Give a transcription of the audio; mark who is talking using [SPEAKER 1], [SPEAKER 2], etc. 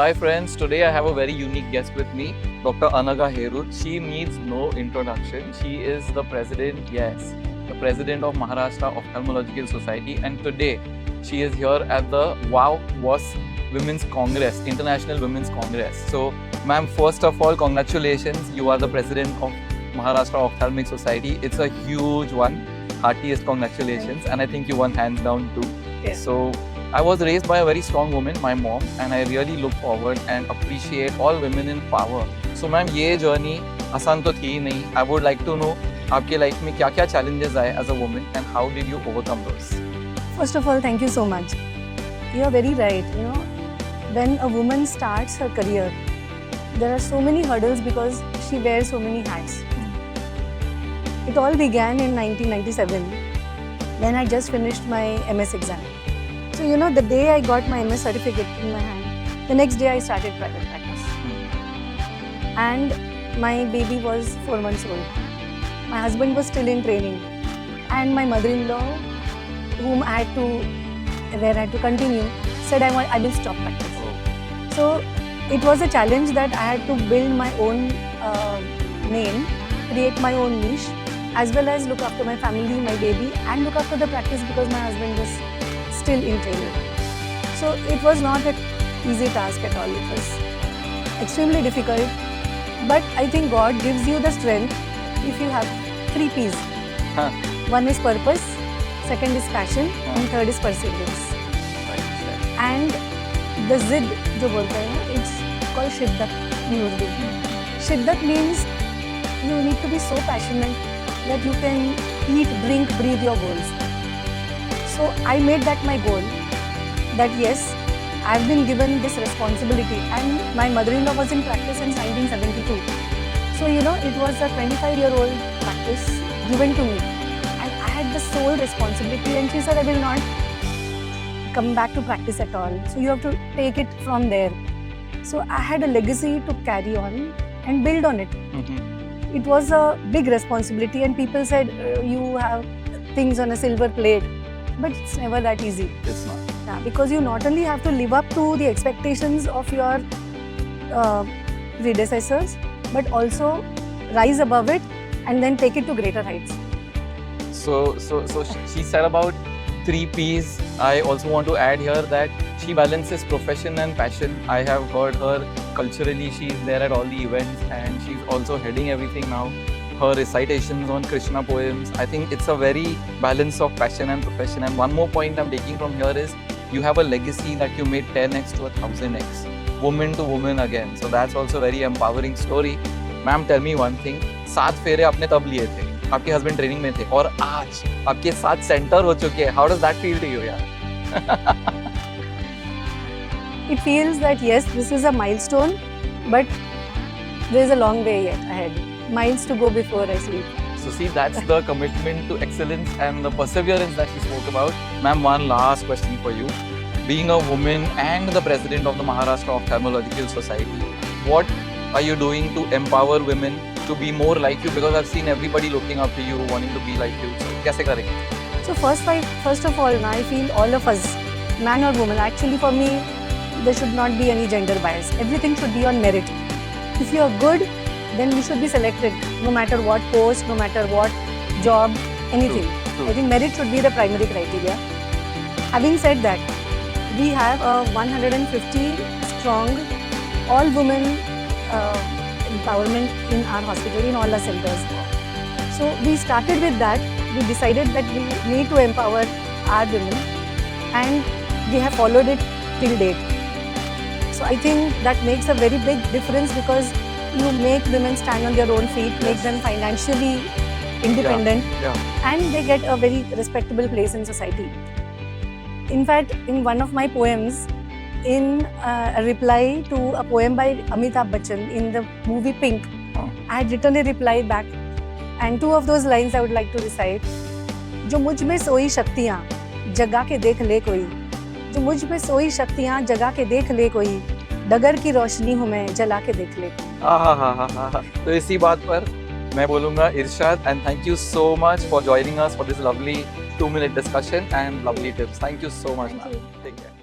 [SPEAKER 1] Hi friends, today I have a very unique guest with me, Dr. Anaga Herut. She needs no introduction. She is the president, yes, the president of Maharashtra Ophthalmological Society, and today she is here at the WOW WAS Women's Congress, International Women's Congress. So, ma'am, first of all, congratulations. You are the president of Maharashtra Ophthalmic Society. It's a huge one. Heartiest congratulations, and I think you won hands down too.
[SPEAKER 2] Yes.
[SPEAKER 1] So, I was raised by a very strong woman, my mom, and I really look forward and appreciate all women in power. So, ma'am, ये journey आसान तो थी ही नहीं. I would like to know आपके life में क्या-क्या challenges आए as a woman and how did you overcome those?
[SPEAKER 2] First of all, thank you so much. You are very right. You know, when a woman starts her career, there are so many hurdles because she wears so many hats. It all began in 1997 when I just finished my MS exam. So, you know, the day I got my MS certificate in my hand, the next day I started private practice. And my baby was 4 months old. My husband was still in training. And my mother-in-law, where I had to continue, said I will stop practice. So, it was a challenge that I had to build my own name, create my own niche, as well as look after my family, my baby, and look after the practice because my husband was still in training. So it was not an easy task at all. It was extremely difficult. But I think God gives you the strength if you have 3 P's.
[SPEAKER 1] Huh.
[SPEAKER 2] One is purpose, second is passion, and third is perseverance. And the Zid, जो बोलते हैं ना, it's called Shiddat in Urdu. Shiddat means you need to be so passionate that you can eat, drink, breathe your goals. So I made that my goal, that yes, I've been given this responsibility, and my mother-in-law was in practice since 1972. So you know, it was a 25-year-old practice given to me, and I had the sole responsibility, and she said, I will not come back to practice at all. So you have to take it from there. So I had a legacy to carry on and build on it. It was a big responsibility, and people said, you have things on a silver plate. But it's never that easy.
[SPEAKER 1] It's not.
[SPEAKER 2] Yeah, because you not only have to live up to the expectations of your predecessors, but also rise above it and then take it to greater heights.
[SPEAKER 1] So she said about 3 P's. I also want to add here that she balances profession and passion. I have heard her culturally. She's there at all the events and she's also heading everything now. Her recitations on Krishna poems. I think it's a very balance of passion and profession. And one more point I'm taking from here is you have a legacy that you made 10x to 1000x. Woman to woman again. So that's also a very empowering story. Ma'am, tell me one thing. 7 फेरे आपने तब लिए थे. आपके husband training में थे. और आज आपके 7 center हो चुके हैं. How does that feel to you, यार?
[SPEAKER 2] It feels that yes, this is a milestone, but there is a long way yet ahead. Miles to go before I sleep.
[SPEAKER 1] So see, that's the commitment to excellence and the perseverance that she spoke about. Ma'am, one last question for you. Being a woman and the president of the Maharashtra Ophthalmological Society, what are you doing to empower women to be more like you? Because I've seen everybody looking up to you, wanting to be like you. So, कैसे करेंगे?
[SPEAKER 2] So first of all, I feel all of us, man or woman, actually for me, there should not be any gender bias. Everything should be on merit. If you are good, then we should be selected, no matter what post, no matter what job, anything.
[SPEAKER 1] True.
[SPEAKER 2] I think merit should be the primary criteria. Having said that, we have a 150 strong all-women empowerment in our hospital, in all our centers. So we started with that. We decided that we need to empower our women, and we have followed it till date. So I think that makes a very big difference because you make women stand on their own feet, make them financially independent, and they get a very respectable place in society. In fact, in one of my poems, in a reply to a poem by Amitabh Bachchan in the movie Pink, I had written a reply back, and 2 of those lines I would like to recite. जो मुझ में सोई शक्तियाँ जगा के देख ले कोई, जो मुझ में सोई शक्तियाँ जगा के देख ले कोई, डगर की रोशनी हूँ मैं जला के देख ले.
[SPEAKER 1] तो इसी बात पर मैं बोलूँगा इरशाद, and thank you so much for joining us for this lovely 2-minute discussion and lovely tips. Thank you so much, ma'am. Take care.